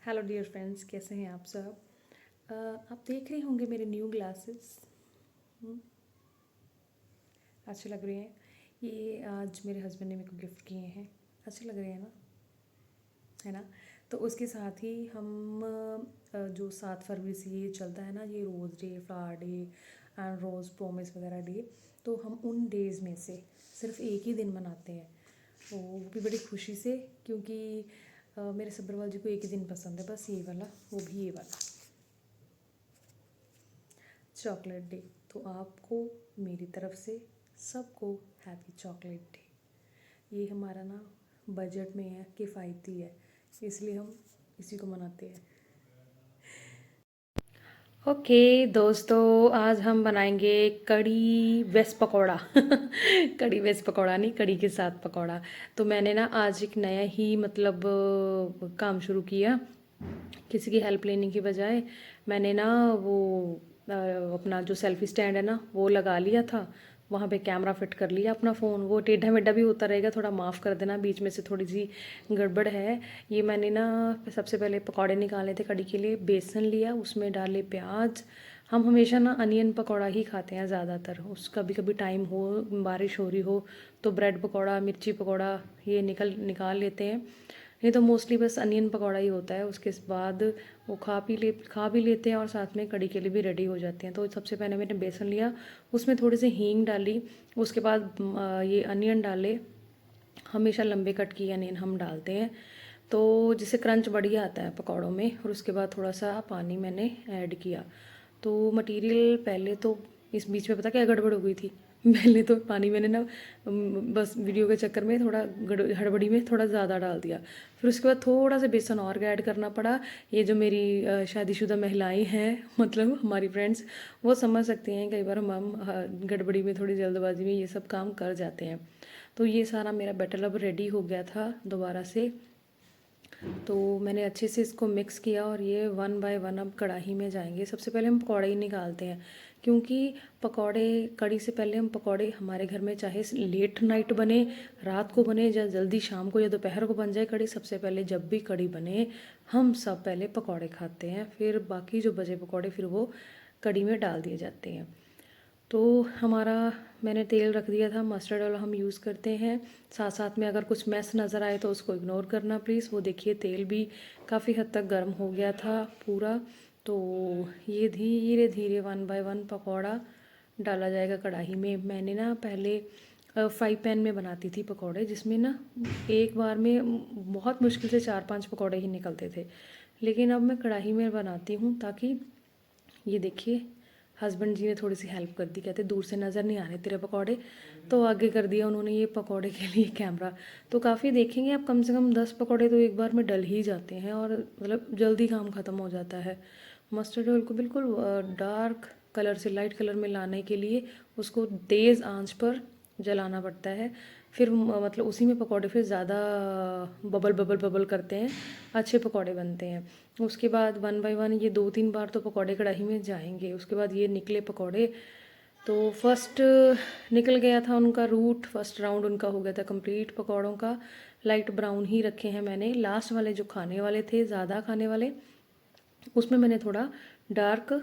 Hello dear friends, कैसे हैं आप सब। आप देख रहे होंगे मेरे न्यू ग्लासेस अच्छे लग रहे हैं। ये आज मेरे हस्बैंड ने मेरे को गिफ्ट किए हैं। अच्छे लग रहे हैं ना, है ना। तो उसके साथ ही हम जो 7 फरवरी से ये चलता है ना, ये rose day, flower day and rose promise वगैरह डे, तो हम उन डेज़ में से सिर्फ एक ही दिन मनाते हैं। वो भी बड़ी खुशी से, क्योंकि मेरे सब्रवाल जी को एक ही दिन पसंद है, बस ये वाला, वो भी ये वाला, चॉकलेट डे। तो आपको मेरी तरफ से सबको हैप्पी चॉकलेट डे। ये हमारा ना बजट में है, किफ़ायती है, इसलिए हम इसी को मनाते हैं। ओके दोस्तों, आज हम बनाएंगे कड़ी वेज पकौड़ा कड़ी वेज पकौड़ा नहीं, कड़ी के साथ पकौड़ा। तो मैंने ना आज एक नया ही मतलब काम शुरू किया। किसी की हेल्प लेने की बजाय मैंने ना वो अपना जो सेल्फी स्टैंड है ना, वो लगा लिया था। वहाँ पे कैमरा फिट कर लिया अपना फ़ोन। वो टेढ़ा मेढ़ा भी होता रहेगा, थोड़ा माफ़ कर देना, बीच में से थोड़ी सी गड़बड़ है। ये मैंने ना सबसे पहले पकौड़े निकाले थे कड़ी के लिए। बेसन लिया, उसमें डाले प्याज। हम हमेशा ना अनियन पकौड़ा ही खाते हैं ज़्यादातर। उस कभी कभी टाइम हो, बारिश हो रही हो, तो ब्रेड पकौड़ा, मिर्ची पकौड़ा ये निकाल लेते हैं। नहीं तो मोस्टली बस अनियन पकौड़ा ही होता है। उसके बाद वो खा भी लेते हैं और साथ में कड़ी के लिए भी रेडी हो जाते हैं। तो सबसे पहले मैंने बेसन लिया, उसमें थोड़ी सी हींग डाली। उसके बाद ये अनियन डाले। हमेशा लंबे कट की अनियन हम डालते हैं, तो जिससे क्रंच बढ़िया आता है पकौड़ों में। और उसके बाद थोड़ा सा पानी मैंने ऐड किया। तो मटेरियल पहले तो इस बीच में पता क्या गड़बड़ हो गई थी पहले तो पानी मैंने ना बस वीडियो के चक्कर में थोड़ा हड़बड़ी में थोड़ा ज़्यादा डाल दिया। फिर उसके बाद थोड़ा सा बेसन और ऐड करना पड़ा। ये जो मेरी शादीशुदा महिलाएं हैं, मतलब हमारी फ्रेंड्स, वो समझ सकती हैं। कई बार हम गड़बड़ी में, थोड़ी जल्दबाजी में ये सब काम कर जाते हैं। तो ये सारा मेरा बैटर अब रेडी हो गया था दोबारा से। तो मैंने अच्छे से इसको मिक्स किया और ये वन बाय वन अब कढ़ाई में जाएंगे। सबसे पहले हम पकौड़े ही निकालते हैं, क्योंकि पकौड़े कड़ी से पहले हम पकौड़े हमारे घर में चाहे लेट नाइट बने, रात को बने, या जल्दी शाम को या दोपहर को बन जाए कड़ी, सबसे पहले जब भी कड़ी बने हम सब पहले पकौड़े खाते हैं। फिर बाकी जो बचे पकौड़े फिर वो कड़ी में डाल दिए जाते हैं। तो हमारा मैंने तेल रख दिया था, मस्टर्ड ऑयल हम यूज़ करते हैं। साथ साथ में अगर कुछ मैस नज़र आए तो उसको इग्नोर करना प्लीज़। वो देखिए तेल भी काफ़ी हद तक गर्म हो गया था पूरा। तो ये धीरे धीरे वन बाय वन पकौड़ा डाला जाएगा कढ़ाई में। मैंने ना पहले फ्राई पैन में बनाती थी पकौड़े, जिसमें ना एक बार में बहुत मुश्किल से 4-5 पकौड़े ही निकलते थे। लेकिन अब मैं कढ़ाई में बनाती हूँ, ताकि ये देखिए हस्बैंड जी ने थोड़ी सी हेल्प कर दी। कहते दूर से नज़र नहीं आ रहे तेरे पकौड़े, तो आगे कर दिया उन्होंने ये पकौड़े के लिए कैमरा। तो काफ़ी देखेंगे आप, कम से कम 10 पकौड़े तो एक बार में डल ही जाते हैं, और मतलब जल्दी काम ख़त्म हो जाता है। मस्टर्ड ऑयल को बिल्कुल डार्क कलर से लाइट कलर में लाने के लिए उसको तेज़ आंच पर जलाना पड़ता है। फिर मतलब उसी में पकौड़े फिर ज़्यादा बबल बबल बबल करते हैं, अच्छे पकौड़े बनते हैं। उसके बाद वन बाय वन ये 2-3 बार तो पकौड़े कढ़ाई में जाएंगे। उसके बाद ये निकले पकौड़े, तो फर्स्ट निकल गया था उनका रूट, फर्स्ट राउंड उनका हो गया था कंप्लीट पकौड़ों का। लाइट ब्राउन ही रखे हैं मैंने। लास्ट वाले जो खाने वाले थे, ज़्यादा खाने वाले, उसमें मैंने थोड़ा डार्क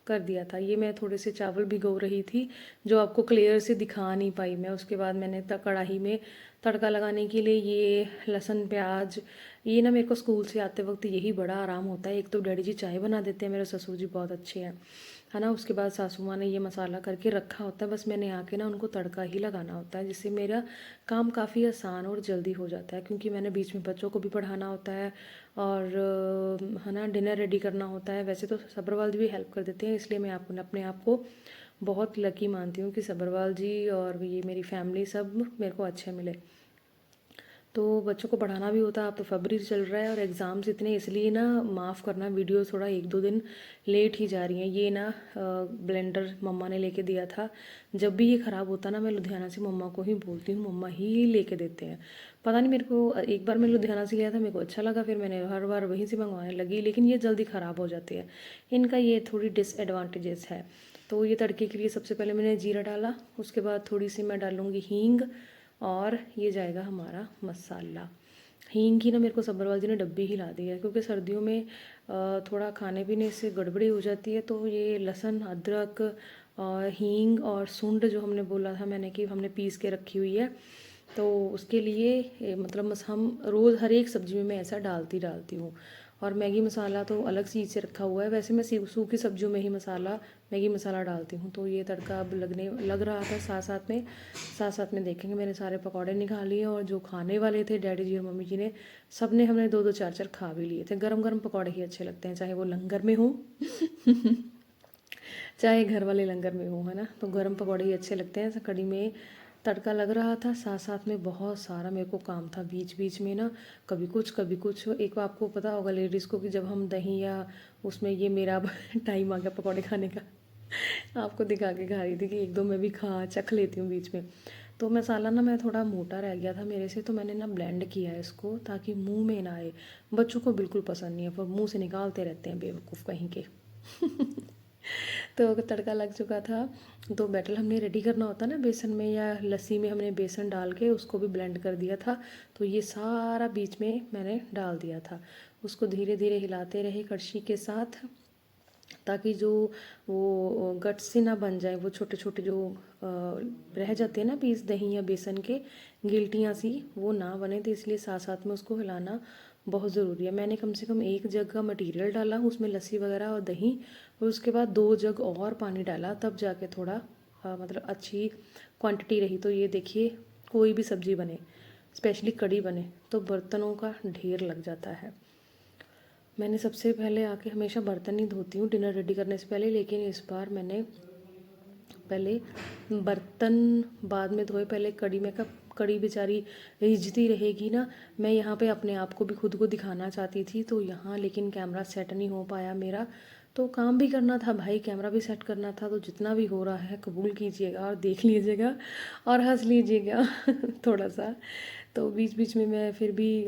कर दिया था। ये मैं थोड़े से चावल भिगो रही थी, जो आपको क्लियर से दिखा नहीं पाई मैं। उसके बाद मैंने कढ़ाई में तड़का लगाने के लिए ये लहसुन प्याज, ये ना मेरे को स्कूल से आते वक्त यही बड़ा आराम होता है। एक तो डैडी जी चाय बना देते हैं, मेरे ससुर जी बहुत अच्छे हैं, है ना। उसके बाद सासू माँ ने ये मसाला करके रखा होता है, बस मैंने आके ना उनको तड़का ही लगाना होता है, जिससे मेरा काम काफ़ी आसान और जल्दी हो जाता है। क्योंकि मैंने बीच में बच्चों को भी पढ़ाना होता है, और है ना, डिनर रेडी करना होता है। वैसे तो सब्रवाल जी भी हेल्प कर देते हैं, इसलिए मैं आपको अपने आप को बहुत लकी मानती हूँ कि सब्रवाल जी और ये मेरी फैमिली सब मेरे को अच्छे मिले। तो बच्चों को पढ़ाना भी होता है। अब तो फरवरी चल रहा है और एग्ज़ाम्स इतने, इसलिए ना माफ़ करना, वीडियो थोड़ा 1-2 दिन लेट ही जा रही हैं। ये ना ब्लेंडर मम्मा ने लेके दिया था। जब भी ये ख़राब होता ना, मैं लुधियाना से मम्मा को ही बोलती हूँ, मम्मा ही लेके देते हैं। पता नहीं, मेरे को एक बार मैं लुधियाना से लिया था, मेरे को अच्छा लगा, फिर मैंने हर बार वहीं से मंगवाने लगी। लेकिन ये जल्दी ख़राब हो जाते हैं, इनका ये थोड़ी डिसएडवांटेजेस है। तो ये तड़के के लिए सबसे पहले मैंने जीरा डाला, उसके बाद थोड़ी सी मैं डालूँगी हींग, और ये जाएगा हमारा मसाला। हींग की ना मेरे को सब्बरवाल जी ने डब्बी ही ला दी है, क्योंकि सर्दियों में थोड़ा खाने पीने से गड़बड़ी हो जाती है। तो ये लहसुन, अदरक और हींग और सूंड जो हमने बोला था मैंने कि हमने पीस के रखी हुई है, तो उसके लिए मतलब हम रोज़ हर एक सब्ज़ी में मैं ऐसा डालती हूँ। और मैगी मसाला तो अलग चीज़ से रखा हुआ है, वैसे मैं सूखी सब्जियों में ही मैगी मसाला डालती हूँ। तो ये तड़का अब लग रहा था। साथ साथ में देखेंगे मैंने सारे पकौड़े निकाल लिए, और जो खाने वाले थे डैडी जी और मम्मी जी ने, सब ने हमने 2-2 4-4 खा भी लिए थे। गरम गरम पकौड़े ही अच्छे लगते हैं, चाहे वो लंगर में हो चाहे घर वाले लंगर में हो, है ना। तो गरम पकौड़े ही अच्छे लगते हैं। कढ़ी में तड़का लग रहा था, साथ साथ में बहुत सारा मेरे को काम था बीच बीच में ना, कभी कुछ। एक बार आपको पता होगा लेडीज़ को कि जब हम दही या उसमें, ये मेरा टाइम आ गया पकौड़े खाने का आपको दिखा के खा रही थी कि एक दो मैं भी चख लेती हूँ बीच में। तो मसाला ना मैं थोड़ा मोटा रह गया था मेरे से, तो मैंने ना ब्लेंड किया है इसको ताकि मुंह में ना आए। बच्चों को बिल्कुल पसंद नहीं है, पर मुंह से निकालते रहते हैं बेवकूफ़ कहीं के तो तड़का लग चुका था। तो बैटर हमने रेडी करना होता ना बेसन में या लस्सी में, हमने बेसन डाल के उसको भी ब्लेंड कर दिया था। तो ये सारा बीच में मैंने डाल दिया था। उसको धीरे धीरे हिलाते रहे कड़छी के साथ, ताकि जो वो गट्स से ना बन जाए, वो छोटे छोटे जो रह जाते हैं ना पीस दही या बेसन के, गिल्टियाँ सी, वो ना बने। तो इसलिए साथ साथ में उसको हिलाना बहुत ज़रूरी है। मैंने कम से कम 1 जग का मटेरियल डाला उसमें, लस्सी वगैरह और दही, और उसके बाद 2 जग और पानी डाला, तब जाके थोड़ा मतलब अच्छी क्वांटिटी रही। तो ये देखिए, कोई भी सब्ज़ी बने, स्पेशली कढ़ी बने, तो बर्तनों का ढेर लग जाता है। मैंने सबसे पहले आके हमेशा बर्तन ही धोती हूँ डिनर रेडी करने से पहले, लेकिन इस बार मैंने पहले बर्तन बाद में धोए। पहले कढ़ी में कब कढ़ी बेचारी रिझती रहेगी ना, मैं यहाँ पे अपने आप को भी खुद को दिखाना चाहती थी, तो यहाँ लेकिन कैमरा सेट नहीं हो पाया मेरा। तो काम भी करना था भाई, कैमरा भी सेट करना था। तो जितना भी हो रहा है कबूल कीजिएगा और देख लीजिएगा और हंस लीजिएगा थोड़ा सा। तो बीच बीच में मैं फिर भी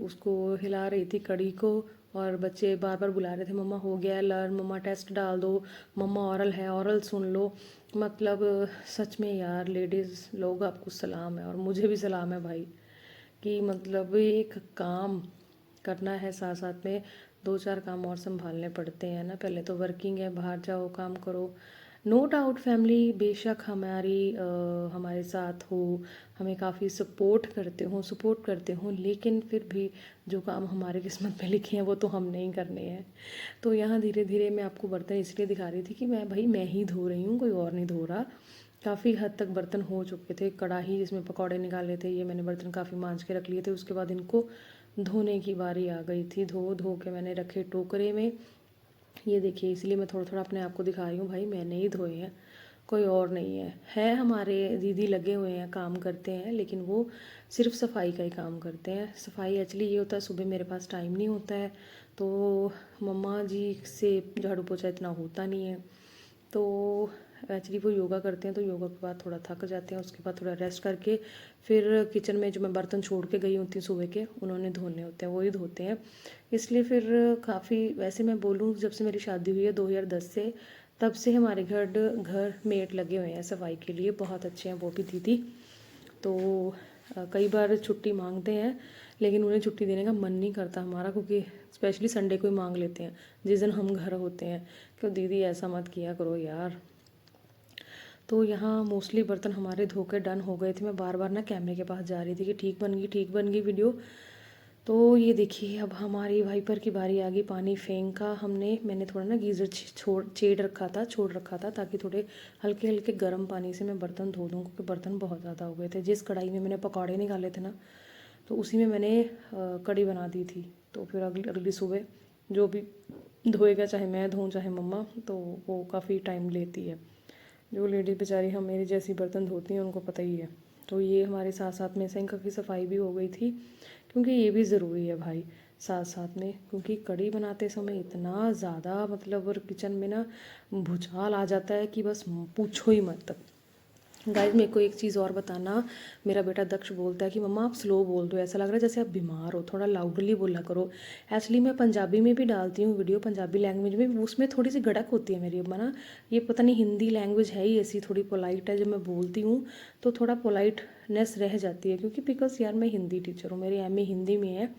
उसको हिला रही थी कढ़ी को, और बच्चे बार बार बुला रहे थे, मम्मा हो गया है लर्न, मम्मा टेस्ट डाल दो, मम्मा ऑरल है ऑरल सुन लो। मतलब सच में यार लेडीज़ लोग आपको सलाम है, और मुझे भी सलाम है भाई, कि मतलब एक काम करना है साथ साथ में 2-4 काम और संभालने पड़ते हैं ना। पहले तो वर्किंग है, बाहर जाओ काम करो। नो डाउट फैमिली बेशक हमारे साथ हो, हमें काफ़ी सपोर्ट करते हो, लेकिन फिर भी जो काम हमारे किस्मत में लिखे हैं वो तो हम नहीं करने हैं। तो यहाँ धीरे धीरे मैं आपको बर्तन इसलिए दिखा रही थी कि मैं ही धो रही हूँ, कोई और नहीं धो रहा। काफ़ी हद तक बर्तन हो चुके थे। कढ़ाई जिसमें पकौड़े निकाले थे, ये मैंने बर्तन काफ़ी मांज के रख लिए थे। उसके बाद इनको धोने की बारी आ गई थी। धो धो के मैंने रखे टोकरे में। ये देखिए, इसलिए मैं थोड़ा थोड़ा अपने आप को दिखा रही हूँ, भाई मैंने ही धोए हैं, कोई और नहीं है हमारे दीदी लगे हुए हैं, काम करते हैं, लेकिन वो सिर्फ सफाई का ही काम करते हैं। सफाई एक्चुअली ये होता है, सुबह मेरे पास टाइम नहीं होता है, तो मम्मा जी से झाड़ू पोछा इतना होता नहीं है। तो एक्चुअली वो योगा करते हैं, तो योगा के बाद थोड़ा थक जाते हैं, उसके बाद थोड़ा रेस्ट करके फिर किचन में जो मैं बर्तन छोड़ के गई होती हूँ सुबह के, उन्होंने धोने होते हैं, वही धोते हैं। इसलिए फिर काफ़ी, वैसे मैं बोलूँ जब से मेरी शादी हुई है 2010 से, तब से हमारे घर मेट लगे हुए हैं सफाई के लिए, बहुत अच्छे हैं वो भी दीदी। तो कई बार छुट्टी मांगते हैं, लेकिन उन्हें छुट्टी देने का मन नहीं करता हमारा, क्योंकि स्पेशली संडे को ही मांग लेते हैं जिस दिन हम घर होते हैं, क्यों दीदी ऐसा मत किया करो यार। तो यहाँ मोस्टली बर्तन हमारे धो के डन हो गए थे। मैं बार बार ना कैमरे के पास जा रही थी कि ठीक बन गई वीडियो। तो ये देखिए, अब हमारी वाइपर की बारी आ गई पानी फेंका मैंने थोड़ा ना गीज़र छोड़ रखा था, ताकि थोड़े हल्के हल्के गर्म पानी से मैं बर्तन धो दूँ, क्योंकि बर्तन बहुत ज़्यादा हो गए थे। जिस कढ़ाई में मैंने पकौड़े निकाले थे ना, तो उसी में मैंने कढ़ी बना दी थी। तो फिर अगली सुबह जो भी धोएगा, चाहे मैं धोऊँ चाहे मम्मा, तो वो काफ़ी टाइम लेती है। जो लेडीज़ बेचारी हम मेरी जैसी बर्तन धोती हैं उनको पता ही है। तो ये हमारे साथ साथ में सिंक की सफाई भी हो गई थी, क्योंकि ये भी ज़रूरी है भाई साथ साथ में, क्योंकि कढ़ी बनाते समय इतना ज़्यादा मतलब किचन में ना भूचाल आ जाता है कि बस पूछो ही मत। गाइस मेरे को एक चीज़ और बताना, मेरा बेटा दक्ष बोलता है कि मम्मा आप स्लो बोल दो, ऐसा लग रहा है जैसे आप बीमार हो, थोड़ा लाउडली बोला करो। एक्चुअली मैं पंजाबी में भी डालती हूँ वीडियो, पंजाबी लैंग्वेज में, उसमें थोड़ी सी गड़क होती है मेरी अम्मा ना। ये पता नहीं हिंदी लैंग्वेज है ही ऐसी, थोड़ी पोलाइट है, जब मैं बोलती हूँ तो थोड़ा पोलाइटनेस रह जाती है, क्योंकि बिकॉज यार मैं हिंदी टीचर हूँ, मेरी एमए हिंदी में है,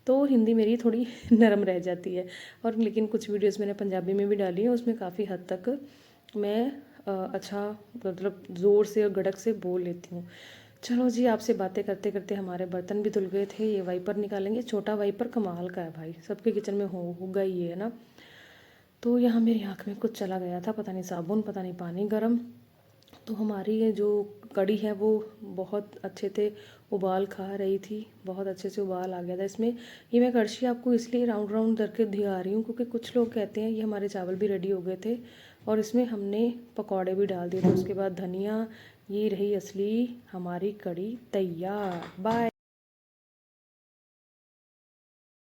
तो हिंदी मेरी थोड़ी नरम रह जाती है। और लेकिन कुछ वीडियोस मैंने पंजाबी में भी डाली है, उसमें काफ़ी हद तक मैं अच्छा मतलब ज़ोर से और गड़क से बोल लेती हूँ। चलो जी, आपसे बातें करते करते हमारे बर्तन भी धुल गए थे, ये वाइपर निकालेंगे। छोटा वाइपर कमाल का है भाई, सबके किचन में होगा ही ये है ना। तो यहाँ मेरी आँख में कुछ चला गया था, पता नहीं साबुन, पता नहीं पानी गर्म। तो हमारी ये जो कढ़ी है वो बहुत अच्छे से उबाल खा रही थी, बहुत अच्छे से उबाल आ गया था इसमें। ये मैं कड़छी आपको इसलिए राउंड राउंड करके दिखा रही हूँ क्योंकि कुछ लोग कहते हैं ये हमारे चावल भी रेडी हो गए थे और इसमें हमने पकौड़े भी डाल दिए थे उसके बाद धनिया। ये रही असली हमारी कढ़ी तैयार। बाय।